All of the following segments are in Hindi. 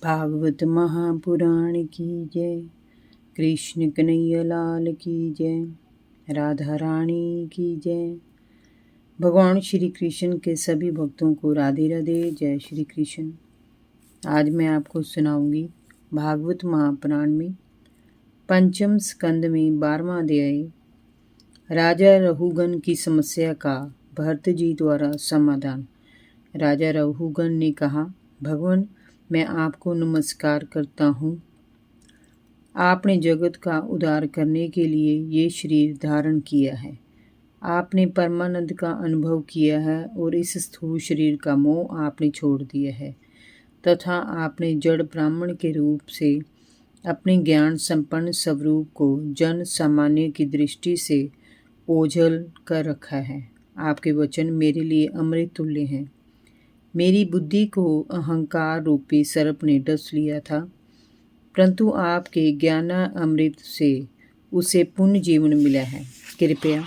भागवत महापुराण की जय। कृष्ण कन्हैया लाल की जय। राधा रानी की जय। भगवान श्री कृष्ण के सभी भक्तों को राधे राधे। जय श्री कृष्ण। आज मैं आपको सुनाऊंगी भागवत महापुराण में पंचम स्कंद में 12वां अध्याय राजा रहुगण की समस्या का भरत जी द्वारा समाधान। राजा रहुगण ने कहा, भगवान मैं आपको नमस्कार करता हूँ। आपने जगत का उद्धार करने के लिए ये शरीर धारण किया है। आपने परमानंद का अनुभव किया है और इस स्थूल शरीर का मोह आपने छोड़ दिया है तथा आपने जड़ ब्राह्मण के रूप से अपने ज्ञान संपन्न स्वरूप को जन सामान्य की दृष्टि से ओझल कर रखा है। आपके वचन मेरे लिए अमृत तुल्य हैं। मेरी बुद्धि को अहंकार रूपी सर्प ने डस लिया था, परंतु आपके ज्ञानामृत से उसे पुण्य जीवन मिला है। कृपया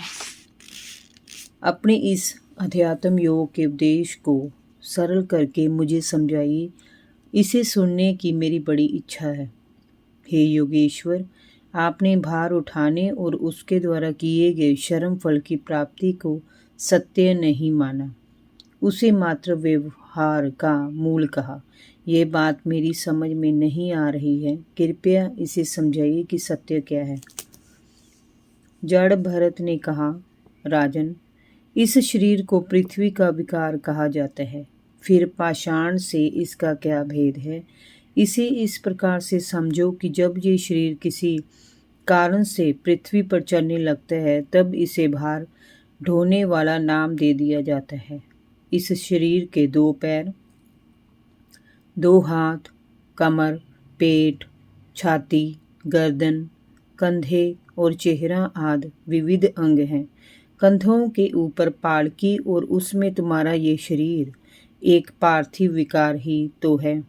अपने इस अध्यात्म योग के उपदेश को सरल करके मुझे समझाइए। इसे सुनने की मेरी बड़ी इच्छा है। हे योगेश्वर, आपने भार उठाने और उसके द्वारा किए गए श्रम फल की प्राप्ति को सत्य नहीं माना, उसे मात्र व्यवहार का मूल कहा। यह बात मेरी समझ में नहीं आ रही है। कृपया इसे समझाइए कि सत्य क्या है। जड़ भरत ने कहा, राजन, इस शरीर को पृथ्वी का विकार कहा जाता है। फिर पाषाण से इसका क्या भेद है? इसे इस प्रकार से समझो कि जब ये शरीर किसी कारण से पृथ्वी पर चलने लगता है तब इसे भार ढोने वाला नाम दे दिया जाता है। इस शरीर के 2 पैर, 2 हाथ, कमर, पेट, छाती, गर्दन, कंधे और चेहरा आदि विविध अंग हैं। कंधों के ऊपर पालकी और उसमें तुम्हारा ये शरीर एक पार्थिव विकार ही तो है।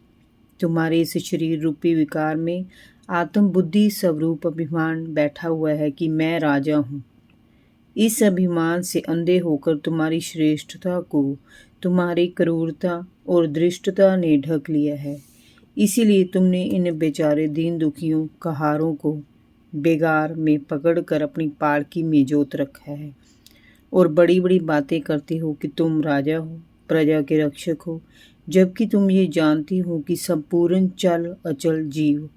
तुम्हारे इस शरीर रूपी विकार में आत्म बुद्धि स्वरूप अभिमान बैठा हुआ है कि मैं राजा हूँ। इस अभिमान से अंधे होकर तुम्हारी श्रेष्ठता को तुम्हारी क्रूरता और दृष्टता ने ढक लिया है। इसीलिए तुमने इन बेचारे दीन दुखियों कहारों को बेगार में पकड़कर अपनी पालकी में जोत रखा है और बड़ी बड़ी बातें करते हो कि तुम राजा हो, प्रजा के रक्षक हो, जबकि तुम ये जानती हो कि संपूर्ण चल अचल जीव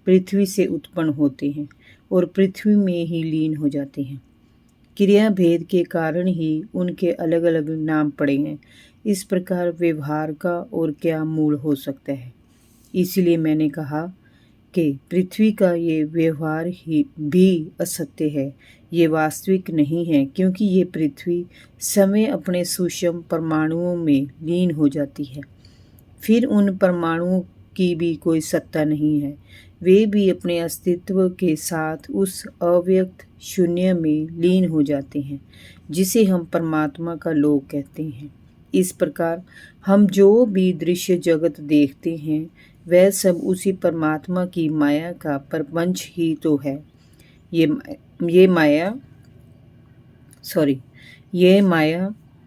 पृथ्वी से उत्पन्न होते हैं और पृथ्वी में ही लीन हो जाते हैं। क्रिया भेद के कारण ही उनके अलग अलग नाम पड़े हैं। इस प्रकार व्यवहार का और क्या मूल हो सकता है। इसलिए मैंने कहा कि पृथ्वी का ये व्यवहार ही भी असत्य है, ये वास्तविक नहीं है, क्योंकि ये पृथ्वी समय अपने सूक्ष्म परमाणुओं में लीन हो जाती है। फिर उन परमाणुओं की भी कोई सत्ता नहीं है। वे भी अपने अस्तित्व के साथ उस अव्यक्त शून्य में लीन हो जाते हैं जिसे हम परमात्मा का लोक कहते हैं। इस प्रकार हम जो भी दृश्य जगत देखते हैं वह सब उसी परमात्मा की माया का प्रपंच ही तो है। ये माया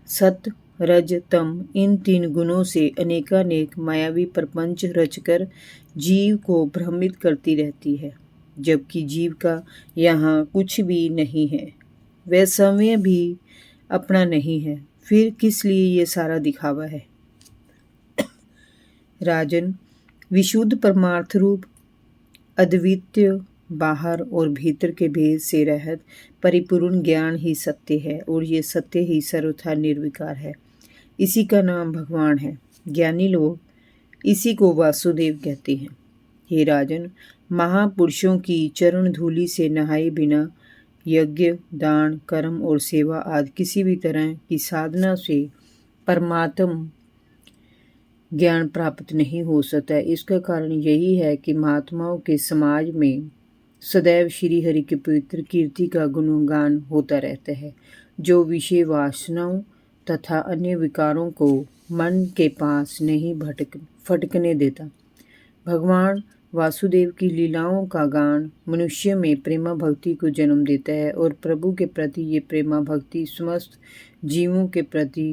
सत रज तम इन 3 गुणों से अनेकानेक मायावी प्रपंच रचकर जीव को भ्रमित करती रहती है, जबकि जीव का यहाँ कुछ भी नहीं है। वह समय भी अपना नहीं है। फिर किस लिए ये सारा दिखावा है? राजन, विशुद्ध परमार्थ रूप अद्वितीय बाहर और भीतर के भेद से रहित परिपूर्ण ज्ञान ही सत्य है और ये सत्य ही सर्वथा निर्विकार है। इसी का नाम भगवान है। ज्ञानी लोग इसी को वासुदेव कहते हैं। हे राजन, महापुरुषों की चरण धूलि से नहाए बिना यज्ञ, दान, कर्म और सेवा आदि किसी भी तरह की साधना से परमात्म ज्ञान प्राप्त नहीं हो सकता। इसका कारण यही है कि महात्माओं के समाज में सदैव श्री हरि के पवित्र कीर्ति का गुणगान होता रहता है, जो विषय वासनाओं तथा अन्य विकारों को मन के पास नहीं फटकने देता। भगवान वासुदेव की लीलाओं का गान मनुष्य में प्रेमा भक्ति को जन्म देता है और प्रभु के प्रति ये प्रेमा भक्ति समस्त जीवों के प्रति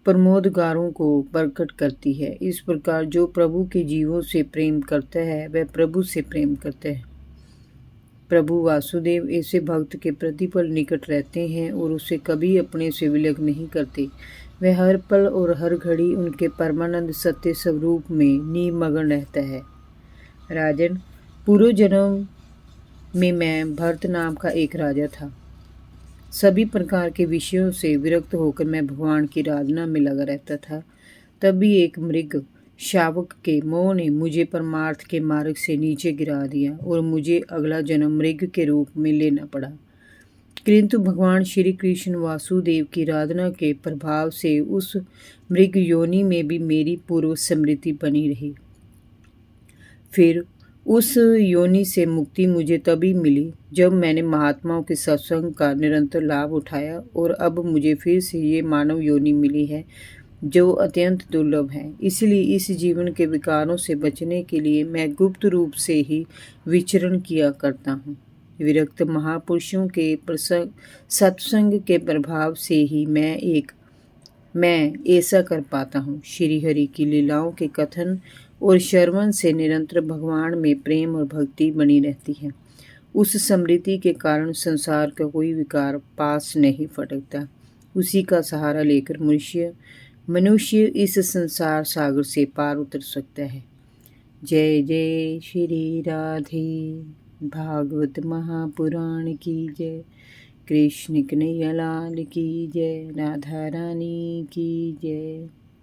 प्रमोदगारों को प्रकट करती है। इस प्रकार जो प्रभु के जीवों से प्रेम करता है वह प्रभु से प्रेम करता है। प्रभु वासुदेव ऐसे भक्त के प्रतिपल निकट रहते हैं और उसे कभी अपने से विलग नहीं करते। वह हर पल और हर घड़ी उनके परमानंद सत्य स्वरूप में निमग्न रहता है। राजन, पूर्व जन्म में मैं भरत नाम का एक राजा था। सभी प्रकार के विषयों से विरक्त होकर मैं भगवान की आराधना में लगा रहता था। तभी एक मृग शावक के मोह ने मुझे परमार्थ के मार्ग से नीचे गिरा दिया और मुझे अगला जन्म मृग के रूप में लेना पड़ा। किंतु भगवान श्री कृष्ण वासुदेव की आराधना के प्रभाव से उस मृग योनि में भी मेरी पूर्व स्मृति बनी रही। फिर उस योनि से मुक्ति मुझे तभी मिली जब मैंने महात्माओं के सत्संग का निरंतर लाभ उठाया और अब मुझे फिर से ये मानव योनि मिली है जो अत्यंत दुर्लभ है। इसलिए इस जीवन के विकारों से बचने के लिए मैं गुप्त रूप से ही विचरण किया करता हूँ। विरक्त महापुरुषों के सत्संग के प्रभाव से ही मैं ऐसा कर पाता हूँ। श्री हरि की लीलाओं के कथन और श्रवण से निरंतर भगवान में प्रेम और भक्ति बनी रहती है। उस स्मृति के कारण संसार का कोई विकार पास नहीं फटकता। उसी का सहारा लेकर मनुष्य इस संसार सागर से पार उतर सकता है। जय जय श्री राधे। भागवत महापुराण की जय। कृष्ण कन्हैया लाल की जय। राधा रानी की जय।